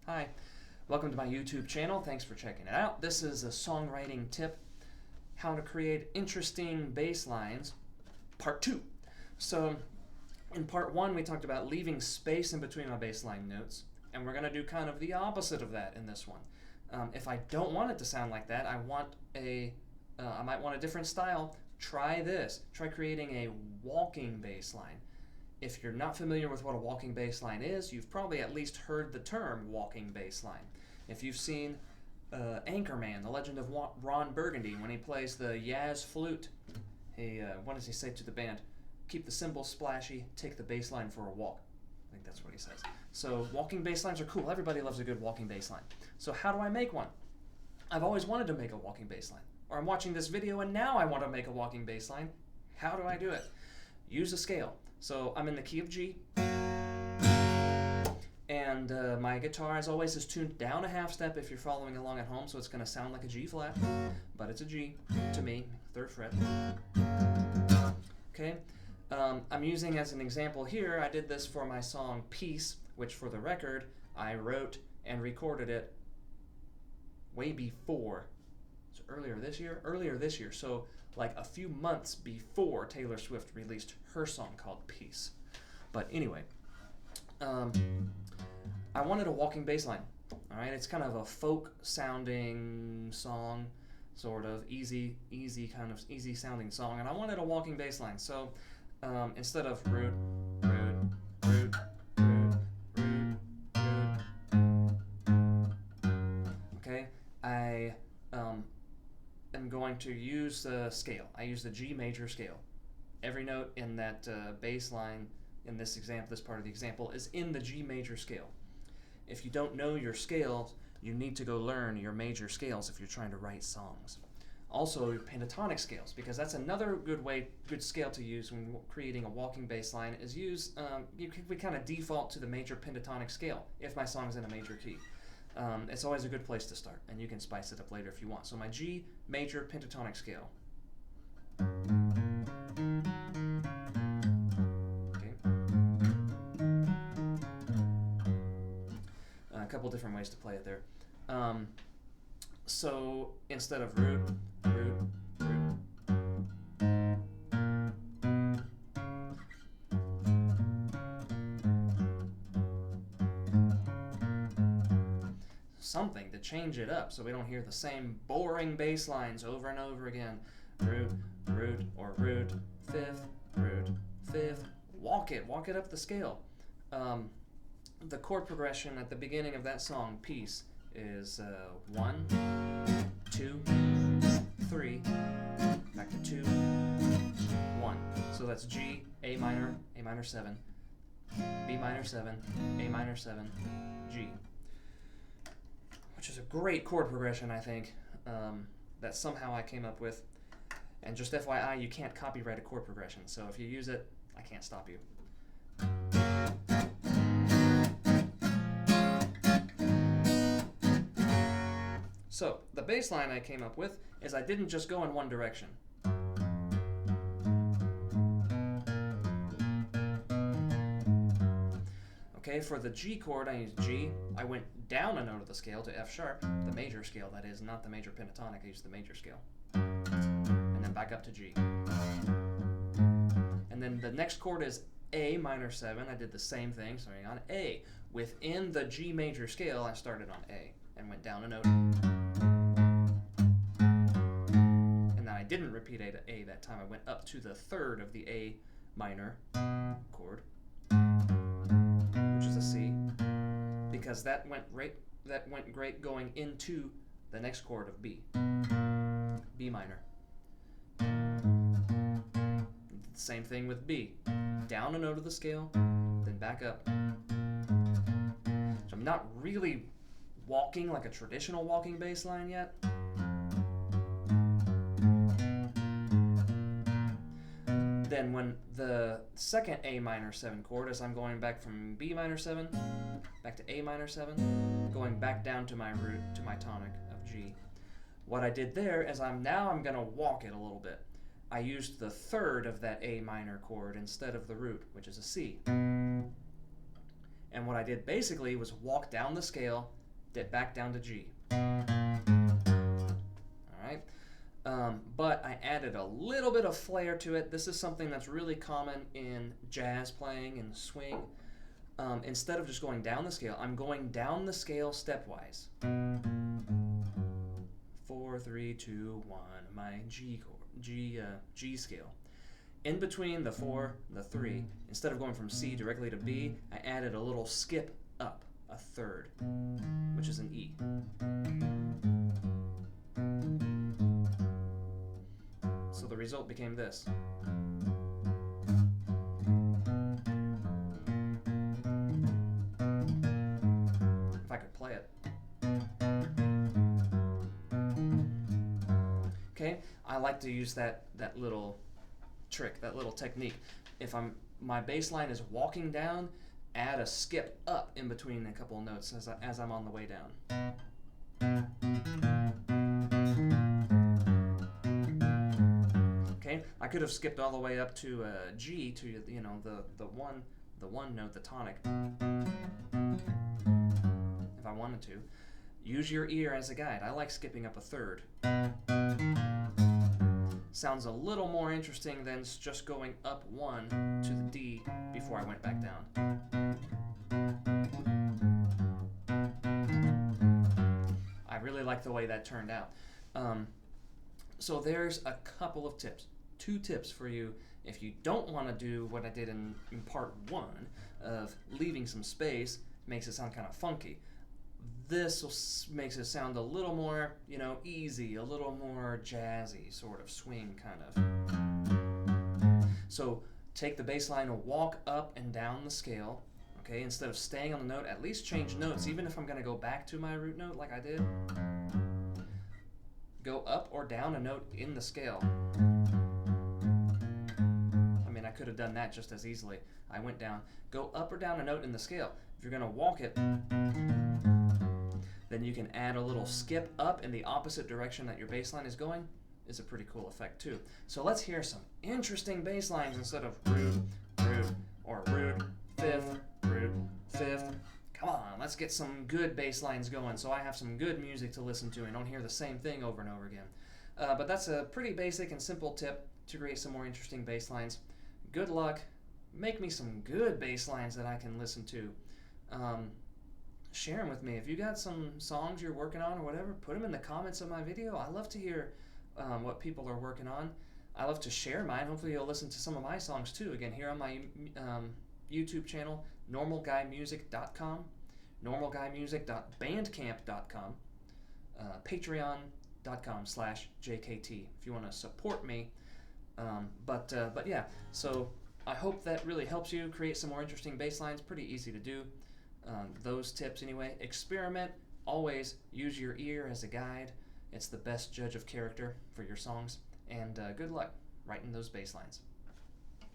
Hi, welcome to my YouTube channel. Thanks for checking it out. This is a songwriting tip, how to create interesting bass lines, part 2. So in part 1 we talked about leaving space in between my bass line notes, and we're going to do kind of the opposite of that in this one. If I don't want it to sound like that, I might want a different style. Try this. Try creating a walking bass line. If you're not familiar with what a walking bass line is, you've probably at least heard the term walking bass line. If you've seen Anchorman, The Legend of Ron Burgundy, when he plays the Yaz flute, what does he say to the band? Keep the cymbals splashy, take the bass line for a walk. I think that's what he says. So walking bass lines are cool. Everybody loves a good walking bass line. So how do I make one? I've always wanted to make a walking bass line. Or I'm watching this video and now I want to make a walking bass line. How do I do it? Use a scale. So I'm in the key of G, and my guitar, as always, is tuned down a half step if you're following along at home, so it's going to sound like a G flat, but it's a G to me, 3rd fret. Okay, I'm using as an example here, I did this for my song Peace, which for the record, I wrote and recorded it way before. So earlier this year, so like a few months before Taylor Swift released her song called Peace. But anyway, I wanted a walking bass line. All right, it's kind of a folk sounding song, sort of easy sounding song, and I wanted a walking bass line. So instead of root, root, root, root, root, root, okay, I am going to use the scale. I use the G major scale. Every note in that bass line in this part of the example is in the G major scale. If you don't know your scales, you need to go learn your major scales if you're trying to write songs. Also, your pentatonic scales, because that's another good scale to use when creating a walking bass line, is we kind of default to the major pentatonic scale if my song's in a major key. It's always a good place to start, and you can spice it up later if you want. So my G major pentatonic scale. Okay. A couple different ways to play it there. So instead of root, root, root, something to change it up so we don't hear the same boring bass lines over and over again. Root, root, or root, 5th, root, 5th. Walk it up the scale. The chord progression at the beginning of that song, Peace, is 1, 2, 3, back to 2, 1. So that's G, A minor 7, B minor 7, A minor 7, G. Which is a great chord progression, I think, that somehow I came up with. And just FYI, you can't copyright a chord progression, so if you use it, I can't stop you. So, the bass line I came up with is I didn't just go in one direction. Okay, for the G chord, I used G. I went down a note of the scale to F sharp, the major scale, that is, not the major pentatonic. I used the major scale. And then back up to G. And then the next chord is A minor 7. I did the same thing, starting on A. Within the G major scale, I started on A and went down a note. And then I didn't repeat A that time. I went up to the 3rd of the A minor chord, which is a C, because that went great going into the next chord of B, B minor. Same thing with B, down a note of the scale, then back up. So I'm not really walking like a traditional walking bass line yet. Then when the second A minor 7 chord, as I'm going back from B minor 7 back to A minor 7, going back down to my root, to my tonic of G. What I did there is I'm going to walk it a little bit. I used the 3rd of that A minor chord instead of the root, which is a C. And what I did basically was walk down the scale, dip back down to G. Alright? But I added a little bit of flair to it. This is something that's really common in jazz playing and swing. Instead of just going down the scale, I'm going down the scale stepwise. 4, 3, 2, 1, my G chord, G scale. In between the 4 and the 3, instead of going from C directly to B, I added a little skip up, a third, which is an E. So the result became this. If I could play it. Okay, I like to use that little trick, that little technique. If my bass line is walking down, add a skip up in between a couple of notes as I'm on the way down. Okay, I could have skipped all the way up to G, to the one note, the tonic, if I wanted to. Use your ear as a guide. I like skipping up a third. Sounds a little more interesting than just going up 1 to the D before I went back down. I really like the way that turned out. So there's a couple of tips. 2 tips for you if you don't want to do what I did in part 1 of leaving some space, makes it sound kind of funky. This makes it sound a little more, easy, a little more jazzy, sort of swing kind of. So take the bass line and walk up and down the scale, okay? Instead of staying on the note, at least change notes, even if I'm going to go back to my root note like I did. Go up or down a note in the scale. I mean, I could have done that just as easily. I went down. Go up or down a note in the scale. If you're going to walk it, then you can add a little skip up in the opposite direction that your bass line is going. Is a pretty cool effect too. So let's hear some interesting bass lines instead of root, root, or root, fifth, root, fifth. Come on, let's get some good bass lines going so I have some good music to listen to and don't hear the same thing over and over again. But that's a pretty basic and simple tip to create some more interesting bass lines. Good luck. Make me some good bass lines that I can listen to. Share them with me. If you got some songs you're working on or whatever, put them in the comments of my video. I love to hear what people are working on. I love to share mine. Hopefully you'll listen to some of my songs too. Again, here on my YouTube channel, normalguymusic.com, normalguymusic.bandcamp.com, patreon.com/JKT if you want to support me. But yeah, so I hope that really helps you create some more interesting bass lines. Pretty easy to do. Those tips anyway. Experiment. Always use your ear as a guide. It's the best judge of character for your songs. And good luck writing those bass lines.